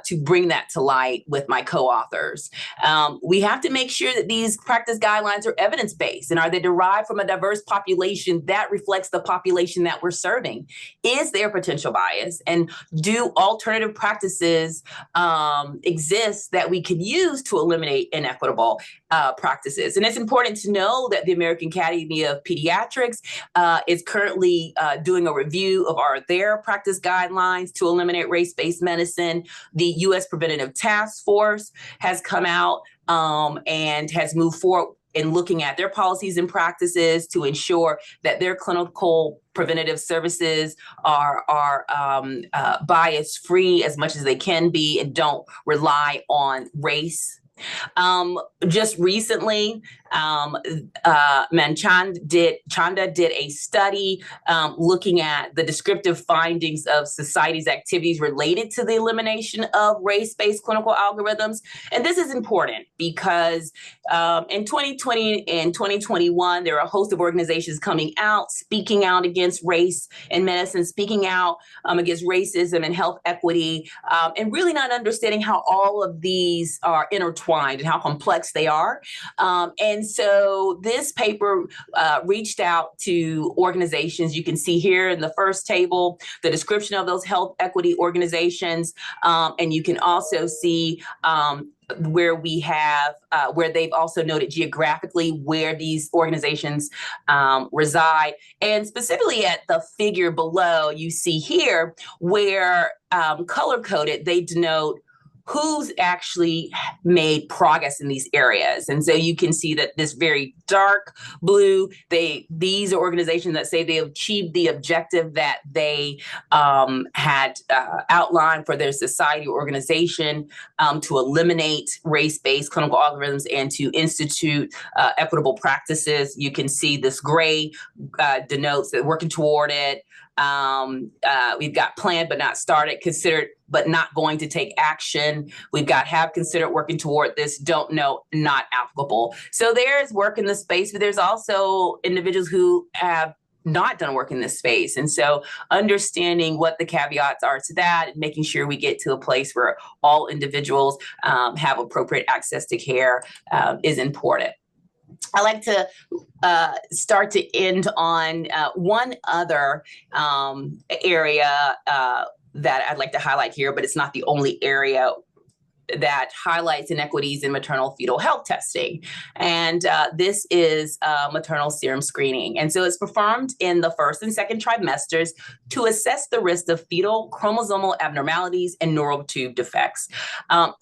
to bring that to light with my co-authors. We have to make sure that these practice guidelines are evidence-based, and are they derived from a diverse population that reflects the population that we're serving? Is there potential bias? And do alternative practices exist that we can use to eliminate inequitable practices? And it's important to know that the American Academy of Pediatrics is currently doing a review of their practice guidelines to eliminate race-based medicine. The U.S. Preventative Task Force has come out and has moved forward in looking at their policies and practices to ensure that their clinical preventative services are bias free as much as they can be and don't rely on race. Just recently, Chanda did a study looking at the descriptive findings of society's activities related to the elimination of race-based clinical algorithms. And this is important because in 2020 and 2021, there are a host of organizations coming out, speaking out against race in medicine, speaking out against racism and health equity, and really not understanding how all of these are intertwined and how complex they are. And so this paper reached out to organizations. You can see here in the first table the description of those health equity organizations. And you can also see where we have, where they've also noted geographically where these organizations reside. And specifically at the figure below, you see here where color-coded, they denote who's actually made progress in these areas. And so you can see that this very dark blue, these are organizations that say they achieved the objective that they had outlined for their society or organization to eliminate race-based clinical algorithms and to institute equitable practices. You can see this gray denotes that working toward it. We've got planned but not started, considered but not going to take action. We've got have considered working toward this, don't know, not applicable. So there's work in the space, but there's also individuals who have not done work in this space. And so understanding what the caveats are to that and making sure we get to a place where all individuals have appropriate access to care is important. I like to start to end on one other area that I'd like to highlight here, but it's not the only area that highlights inequities in maternal fetal health testing. And this is maternal serum screening. And so it's performed in the first and second trimesters to assess the risk of fetal chromosomal abnormalities and neural tube defects. I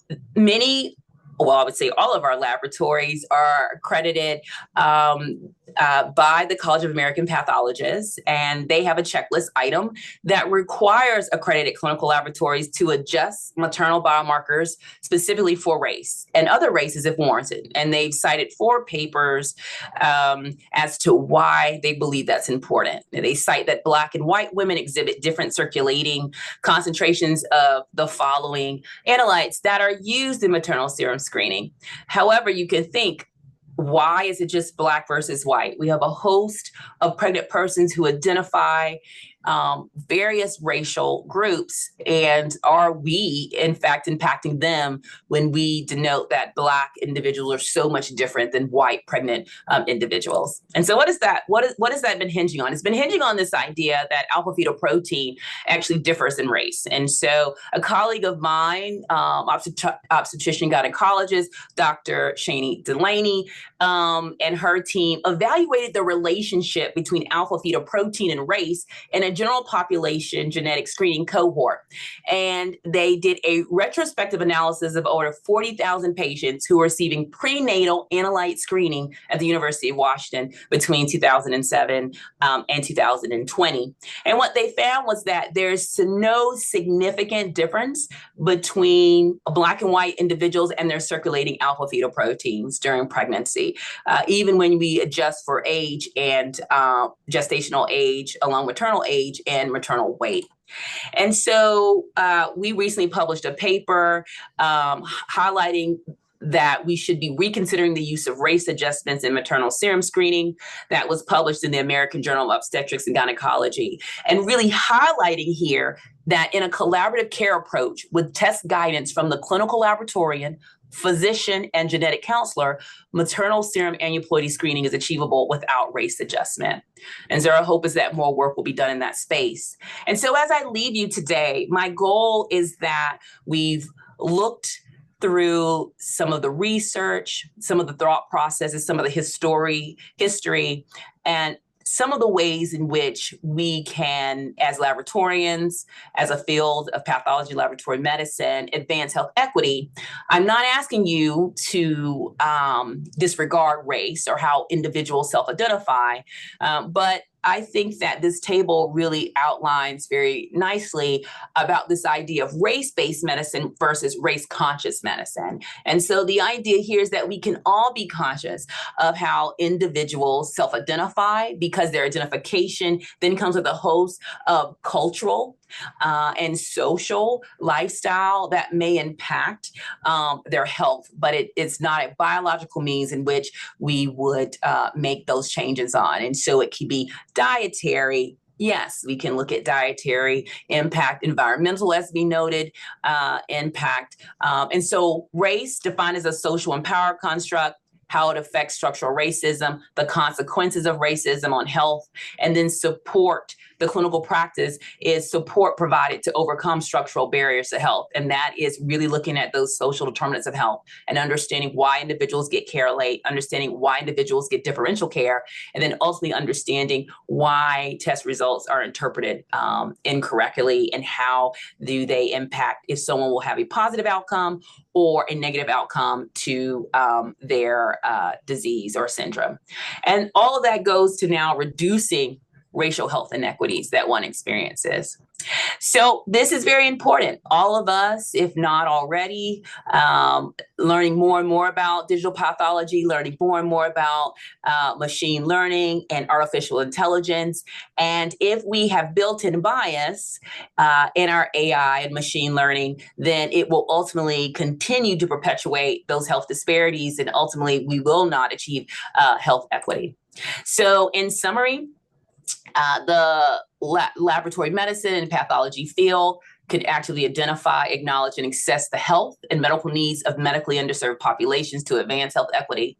would say all of our laboratories are accredited by the College of American Pathologists, and they have a checklist item that requires accredited clinical laboratories to adjust maternal biomarkers specifically for race and other races if warranted. And they've cited 4 papers as to why they believe that's important. And they cite that Black and white women exhibit different circulating concentrations of the following analytes that are used in maternal serum screening. However, you can think, why is it just Black versus white? We have a host of pregnant persons who identify various racial groups, and are we in fact impacting them when we denote that Black individuals are so much different than white pregnant individuals? And so what has that been hinging on? It's been hinging on this idea that alpha fetal actually differs in race. And so a colleague of mine, obstetrician gynecologist, Dr. Shani Delaney, and her team evaluated the relationship between alpha fetal protein and race in a general population genetic screening cohort. And they did a retrospective analysis of over 40,000 patients who were receiving prenatal analyte screening at the University of Washington between 2007 and 2020. And what they found was that there's no significant difference between Black and white individuals and their circulating alpha fetal proteins during pregnancy, even when we adjust for age and gestational age, along with maternal age and maternal weight. And so we recently published a paper highlighting that we should be reconsidering the use of race adjustments in maternal serum screening. That was published in the American Journal of Obstetrics and Gynecology, and really highlighting here that in a collaborative care approach with test guidance from the clinical laboratorian, physician, and genetic counselor, maternal serum aneuploidy screening is achievable without race adjustment. And so our hope is that more work will be done in that space. And so as I leave you today, my goal is that we've looked through some of the research, some of the thought processes, some of the history, and some of the ways in which we can, as laboratorians, as a field of pathology laboratory medicine, advance health equity. I'm not asking you to disregard race or how individuals self-identify, but I think that this table really outlines very nicely about this idea of race-based medicine versus race-conscious medicine. And so the idea here is that we can all be conscious of how individuals self-identify, because their identification then comes with a host of cultural and social lifestyle that may impact their health, but it's not a biological means in which we would make those changes on. And so it can be dietary. Yes, we can look at dietary impact, environmental, as we noted, impact. And so race, defined as a social and power construct, how it affects structural racism, the consequences of racism on health, and then support. The clinical practice is support provided to overcome structural barriers to health. And that is really looking at those social determinants of health and understanding why individuals get care late, understanding why individuals get differential care, and then ultimately understanding why test results are interpreted incorrectly and how do they impact if someone will have a positive outcome or a negative outcome to their disease or syndrome. And all of that goes to now reducing racial health inequities that one experiences. So this is very important. All of us, if not already, learning more and more about digital pathology, learning more and more about machine learning and artificial intelligence. And if we have built-in bias in our AI and machine learning, then it will ultimately continue to perpetuate those health disparities, and ultimately we will not achieve health equity. So in summary, the laboratory medicine and pathology field could actively identify, acknowledge, and assess the health and medical needs of medically underserved populations to advance health equity.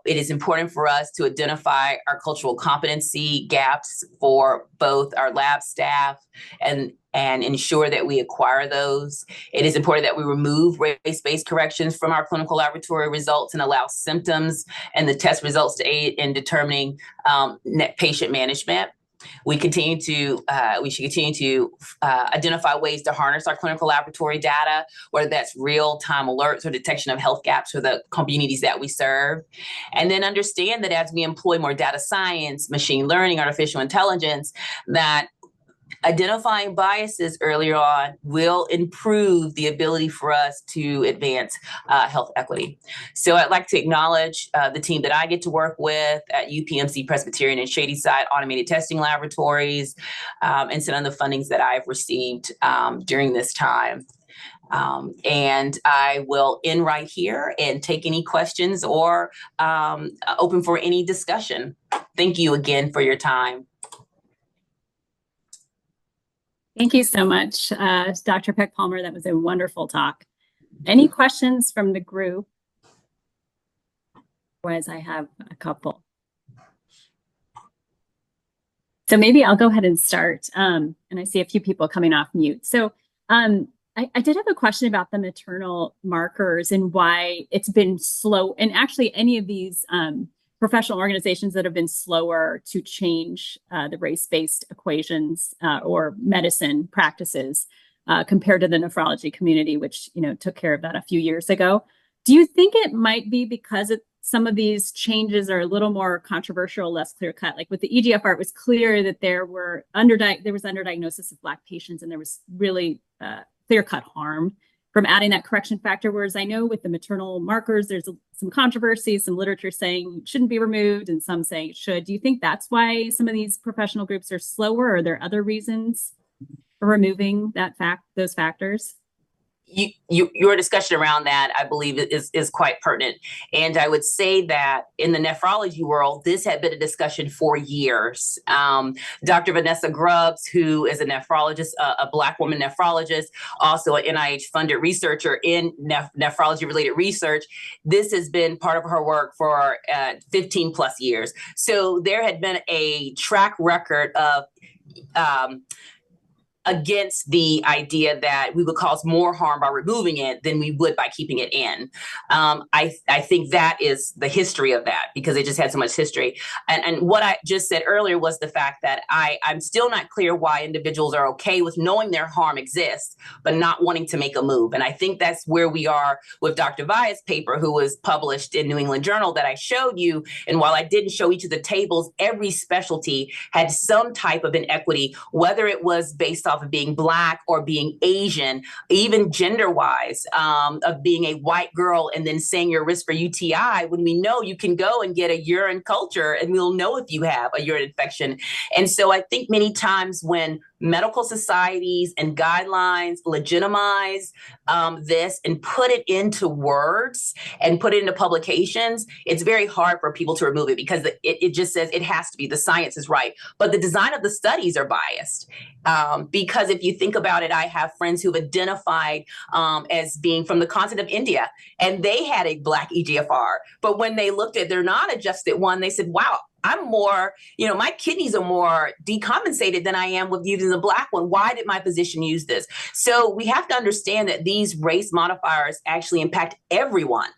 It is important for us to identify our cultural competency gaps for both our lab staff and ensure that we acquire those. It is important that we remove race-based corrections from our clinical laboratory results and allow symptoms and the test results to aid in determining patient management. We should continue to identify ways to harness our clinical laboratory data, whether that's real-time alerts or detection of health gaps for the communities that we serve. And then understand that as we employ more data science, machine learning, artificial intelligence, that identifying biases earlier on will improve the ability for us to advance health equity. So I'd like to acknowledge the team that I get to work with at UPMC Presbyterian and Shadyside Automated Testing Laboratories, and some of the fundings that I've received during this time. And I will end right here and take any questions or open for any discussion. Thank you again for your time. Thank you so much, Dr. PeckPalmer. That was a wonderful talk. Any questions from the group? Otherwise, I have a couple. So maybe I'll go ahead and start. And I see a few people coming off mute. So I did have a question about the maternal markers and why it's been slow. And actually, any of these professional organizations that have been slower to change the race-based equations or medicine practices compared to the nephrology community, which took care of that a few years ago. Do you think it might be because some of these changes are a little more controversial, less clear-cut? Like with the EGFR, it was clear that there was underdiagnosis of Black patients, and there was really clear-cut harm from adding that correction factor, whereas I know with the maternal markers, there's some controversy, some literature saying it shouldn't be removed and some saying it should. Do you think that's why some of these professional groups are slower, or are there other reasons for removing those factors? Your discussion around that, I believe, is quite pertinent. And I would say that in the nephrology world, this had been a discussion for years. Dr. Vanessa Grubbs, who is a nephrologist, a Black woman nephrologist, also an NIH-funded researcher in nephrology-related research, this has been part of her work for 15 plus years. So there had been a track record of against the idea that we would cause more harm by removing it than we would by keeping it in. I think that is the history of that, because it just had so much history. And what I just said earlier was the fact that I'm still not clear why individuals are okay with knowing their harm exists, but not wanting to make a move. And I think that's where we are with Dr. Via's paper, who was published in New England Journal that I showed you. And while I didn't show each of the tables, every specialty had some type of inequity, whether it was based off of being Black or being Asian, even gender-wise, of being a white girl and then saying your risk for UTI, when we know you can go and get a urine culture and we'll know if you have a urine infection. And so I think many times when medical societies and guidelines legitimize this and put it into words and put it into publications, it's very hard for people to remove it, because it just says it has to be, the science is right. But the design of the studies are biased. Because if you think about it, I have friends who've identified as being from the continent of India, and they had a Black EGFR. But when they looked at their non-adjusted one, they said, wow, I'm more, my kidneys are more decompensated than I am with using the Black one. Why did my physician use this? So we have to understand that these race modifiers actually impact everyone.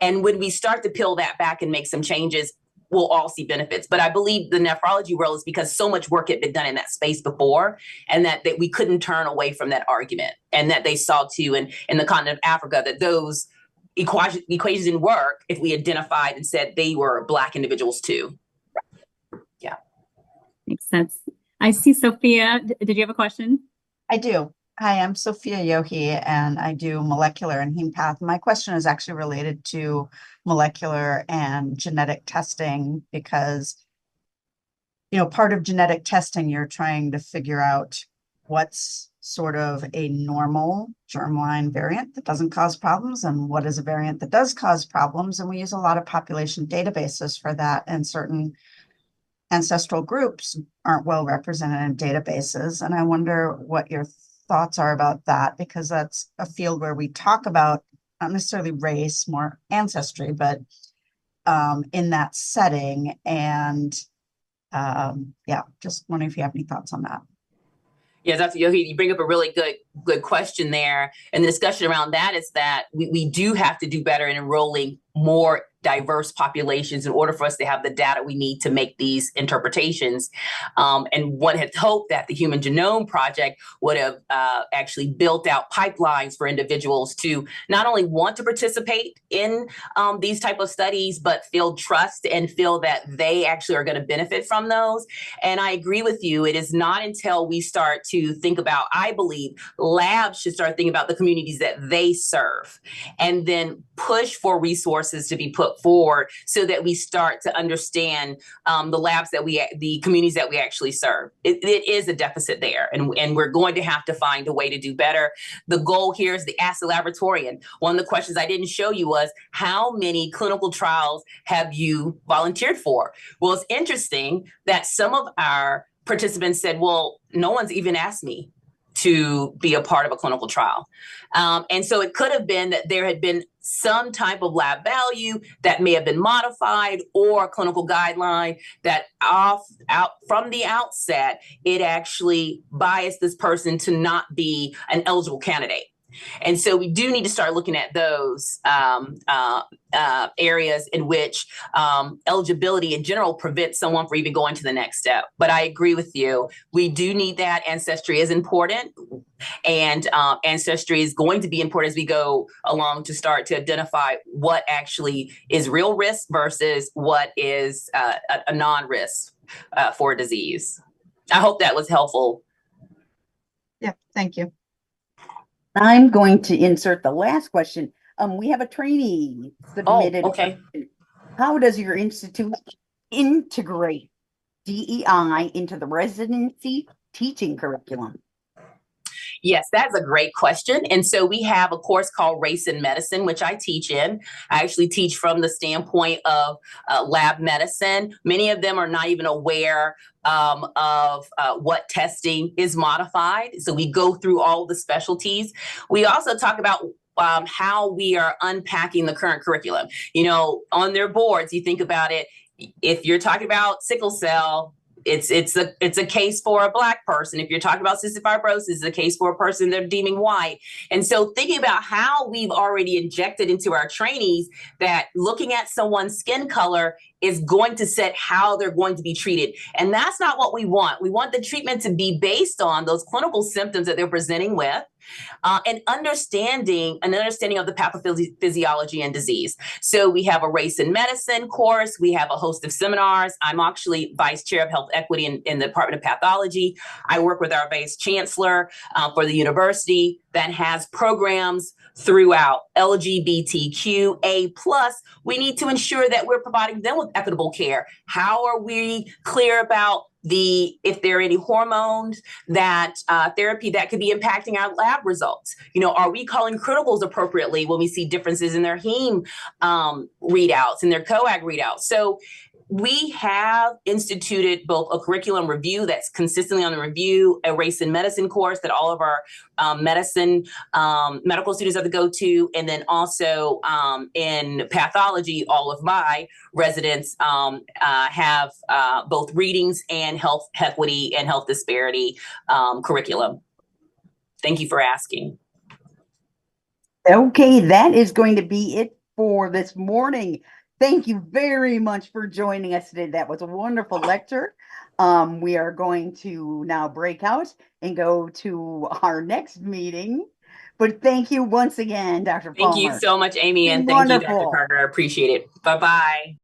And when we start to peel that back and make some changes, we'll all see benefits. But I believe the nephrology world is because so much work had been done in that space before, and that we couldn't turn away from that argument, and that they saw too in the continent of Africa that those equations didn't work if we identified and said they were Black individuals too. Yeah. Makes sense. I see Sophia. Did you have a question? I do. Hi, I'm Sophia Yohe, and I do molecular and heme path. My question is actually related to molecular and genetic testing, because, part of genetic testing, you're trying to figure out what's sort of a normal germline variant that doesn't cause problems and what is a variant that does cause problems. And we use a lot of population databases for that, and certain ancestral groups aren't well represented in databases. And I wonder what your thoughts are about that, because that's a field where we talk about not necessarily race, more ancestry, but in that setting. And just wondering if you have any thoughts on that. Yeah, Dr. Yohe, you bring up a really good question there. And the discussion around that is that we do have to do better in enrolling more diverse populations in order for us to have the data we need to make these interpretations. And one had hoped that the Human Genome Project would have actually built out pipelines for individuals to not only want to participate in these type of studies, but feel trust and feel that they actually are going to benefit from those. And I agree with you. It is not until we start to think about, I believe, labs should start thinking about the communities that they serve, and then push for resources to be put forward so that we start to understand the communities that we actually serve. It is a deficit there, and we're going to have to find a way to do better. The goal here is the Ask the Laboratorian. One of the questions I didn't show you was, how many clinical trials have you volunteered for? Well, it's interesting that some of our participants said, well, no one's even asked me to be a part of a clinical trial. And so it could have been that there had been some type of lab value that may have been modified, or a clinical guideline that out from the outset, it actually biased this person to not be an eligible candidate. And so we do need to start looking at those areas in which eligibility in general prevents someone from even going to the next step. But I agree with you. We do need that. Ancestry is important. And ancestry is going to be important as we go along to start to identify what actually is real risk versus what is a non-risk for a disease. I hope that was helpful. Yeah, thank you. I'm going to insert the last question. We have a trainee submitted. Oh, okay. How does your institute integrate DEI into the residency teaching curriculum? Yes, that's a great question. And so we have a course called Race in Medicine, which I teach in. I actually teach from the standpoint of lab medicine. Many of them are not even aware of what testing is modified. So we go through all the specialties. We also talk about how we are unpacking the current curriculum. On their boards, you think about it, if you're talking about sickle cell, it's a case for a Black person. If you're talking about cystic fibrosis, it's a case for a person they're deeming white. And so thinking about how we've already injected into our trainees that looking at someone's skin color is going to set how they're going to be treated. And that's not what we want. We want the treatment to be based on those clinical symptoms that they're presenting with. And understanding of the pathophysiology and disease. So we have a race and medicine course. We have a host of seminars. I'm actually vice chair of health equity in the Department of Pathology. I work with our vice chancellor for the university that has programs throughout LGBTQA+. We need to ensure that we're providing them with equitable care. How are we clear about if there are any hormones that therapy that could be impacting our lab results? Are we calling criticals appropriately when we see differences in their heme readouts and their coag readouts? So we have instituted both a curriculum review that's consistently on the review, a race and medicine course that all of our medical students have to go to, and then also in pathology, all of my residents have both readings and health equity and health disparity curriculum. Thank you for asking. Okay, that is going to be it for this morning. Thank you very much for joining us today. That was a wonderful lecture. We are going to now break out and go to our next meeting. But thank you once again, Dr. Palmer. Thank you so much, Amy, and thank you, Dr. Karger. I appreciate it. Bye-bye.